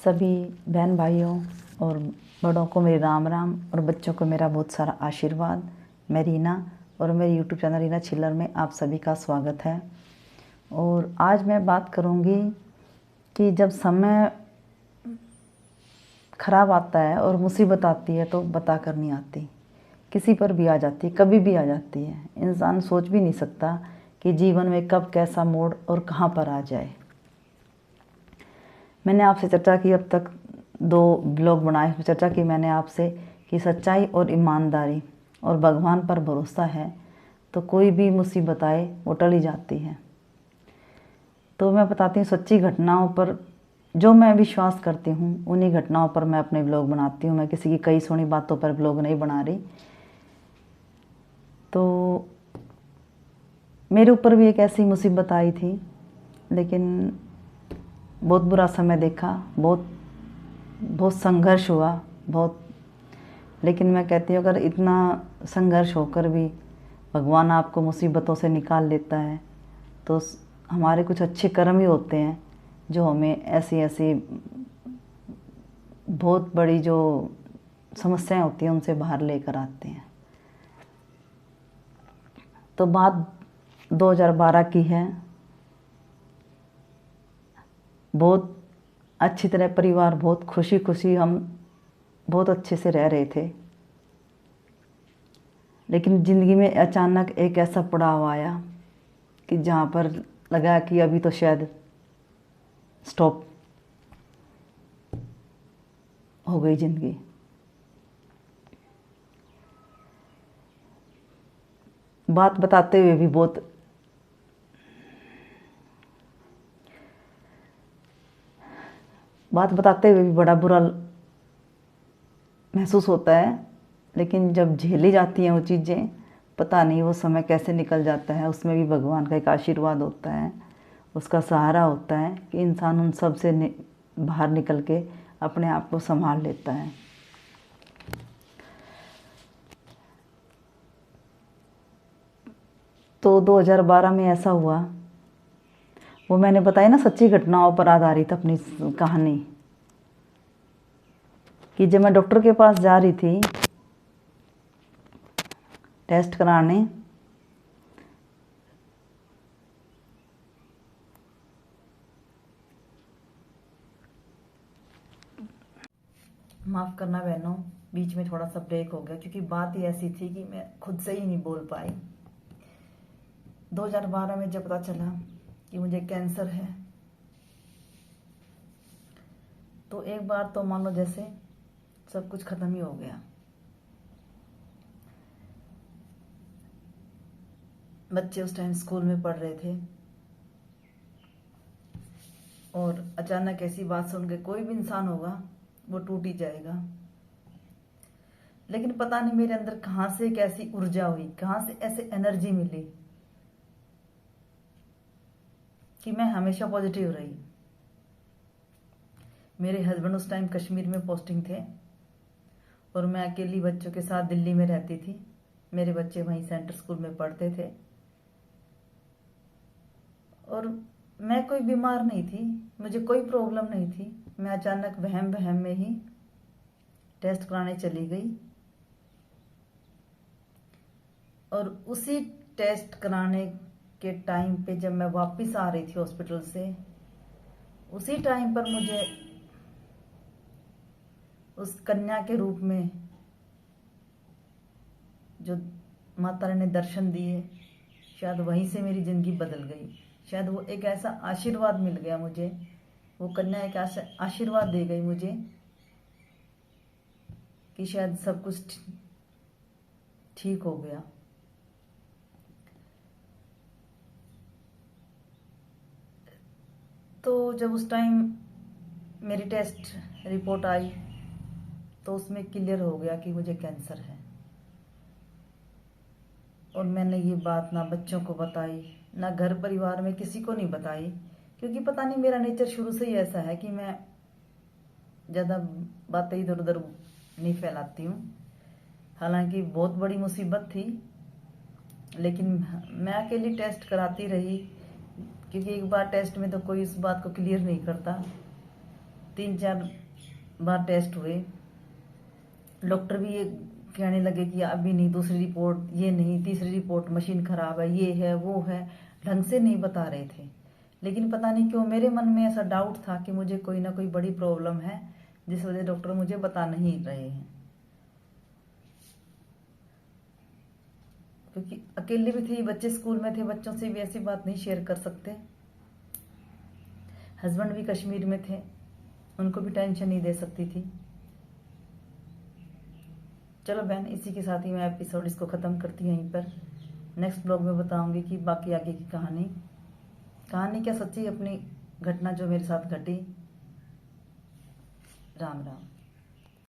सभी बहन भाइयों और बड़ों को मेरी राम राम और बच्चों को मेरा बहुत सारा आशीर्वाद। मैं रीना और मेरे यूट्यूब चैनल रीना छिल्लर में आप सभी का स्वागत है। और आज मैं बात करूंगी कि जब समय ख़राब आता है और मुसीबत आती है तो बता कर नहीं आती, किसी पर भी आ जाती है, कभी भी आ जाती है। इंसान सोच भी नहीं सकता कि जीवन में कब कैसा मोड़ और कहाँ पर आ जाए। मैंने आपसे चर्चा की, अब तक 2 ब्लॉग बनाए, चर्चा की मैंने आपसे कि सच्चाई और ईमानदारी और भगवान पर भरोसा है तो कोई भी मुसीबत आए वो टल ही जाती है। तो मैं बताती हूँ सच्ची घटनाओं पर, जो मैं विश्वास करती हूँ उन्हीं घटनाओं पर मैं अपने ब्लॉग बनाती हूँ। मैं किसी की कई सुनी बातों पर ब्लॉग नहीं बना रही। तो मेरे ऊपर भी एक ऐसी मुसीबत आई थी, लेकिन बहुत बुरा समय देखा, बहुत संघर्ष हुआ बहुत। लेकिन मैं कहती हूँ अगर इतना संघर्ष होकर भी भगवान आपको मुसीबतों से निकाल लेता है तो हमारे कुछ अच्छे कर्म ही होते हैं जो हमें ऐसी ऐसी बहुत बड़ी जो समस्याएं होती हैं उनसे बाहर लेकर आते हैं। तो बात 2012 की है। बहुत अच्छी तरह परिवार, बहुत खुशी खुशी हम बहुत अच्छे से रह रहे थे। लेकिन ज़िंदगी में अचानक एक ऐसा पड़ाव आया कि जहाँ पर लगा कि अभी तो शायद स्टॉप हो गई ज़िंदगी। बात बताते हुए भी बड़ा बुरा महसूस होता है। लेकिन जब झेली जाती हैं वो चीज़ें, पता नहीं वो समय कैसे निकल जाता है। उसमें भी भगवान का एक आशीर्वाद होता है, उसका सहारा होता है कि इंसान उन सब से बाहर निकल के अपने आप को संभाल लेता है। तो 2012 में ऐसा हुआ, वो मैंने बताया ना, सच्ची घटनाओं पर आधारित अपनी कहानी, कि जब मैं डॉक्टर के पास जा रही थी टेस्ट कराने, माफ़ करना बहनों, बीच में थोड़ा सा ब्रेक हो गया क्योंकि बात ही ऐसी थी कि मैं खुद से ही नहीं बोल पाई। 2012 में जब पता चला कि मुझे कैंसर है तो एक बार तो मान लो जैसे सब कुछ ख़त्म ही हो गया। बच्चे उस टाइम स्कूल में पढ़ रहे थे और अचानक ऐसी बात सुन के कोई भी इंसान होगा वो टूट ही जाएगा। लेकिन पता नहीं मेरे अंदर कहाँ से एक ऐसी ऊर्जा हुई, कहाँ से ऐसे एनर्जी मिली कि मैं हमेशा पॉजिटिव रही। मेरे हस्बैंड उस टाइम कश्मीर में पोस्टिंग थे और मैं अकेली बच्चों के साथ दिल्ली में रहती थी। मेरे बच्चे वहीं सेंटर स्कूल में पढ़ते थे और मैं कोई बीमार नहीं थी, मुझे कोई प्रॉब्लम नहीं थी। मैं अचानक वहम वहम में ही टेस्ट कराने चली गई और उसी टेस्ट कराने के टाइम पे जब मैं वापस आ रही थी हॉस्पिटल से, उसी टाइम पर मुझे उस कन्या के रूप में जो माता रानी ने दर्शन दिए, शायद वहीं से मेरी ज़िंदगी बदल गई। शायद वो एक ऐसा आशीर्वाद मिल गया मुझे, वो कन्या एक ऐसा आशीर्वाद दे गई मुझे कि शायद सब कुछ ठीक हो गया। तो जब उस टाइम मेरी टेस्ट रिपोर्ट आई तो उसमें क्लियर हो गया कि मुझे कैंसर है। और मैंने ये बात ना बच्चों को बताई, ना घर परिवार में किसी को नहीं बताई, क्योंकि पता नहीं मेरा नेचर शुरू से ही ऐसा है कि मैं ज़्यादा बातें इधर उधर नहीं फैलाती हूँ। हालांकि बहुत बड़ी मुसीबत थी, लेकिन मैं अकेली टेस्ट कराती रही, क्योंकि एक बार टेस्ट में तो कोई इस बात को क्लियर नहीं करता 3-4 बार टेस्ट हुए। डॉक्टर भी ये कहने लगे कि अभी नहीं, दूसरी रिपोर्ट, ये नहीं, तीसरी रिपोर्ट, मशीन खराब है, ये है वो है, ढंग से नहीं बता रहे थे। लेकिन पता नहीं क्यों मेरे मन में ऐसा डाउट था कि मुझे कोई ना कोई बड़ी प्रॉब्लम है, जिस वजह डॉक्टर मुझे बता नहीं रहे हैं। क्योंकि अकेले भी थे, बच्चे स्कूल में थे, बच्चों से भी ऐसी बात नहीं शेयर कर सकते। हस्बैंड भी कश्मीर में थे, उनको भी टेंशन नहीं दे सकती थी। चलो बहन, इसी के साथ ही मैं एपिसोड इसको ख़त्म करती हूँ यहीं पर। नेक्स्ट ब्लॉग में बताऊंगी कि बाकी आगे की कहानी क्या, सच्ची अपनी घटना जो मेरे साथ घटी। राम राम।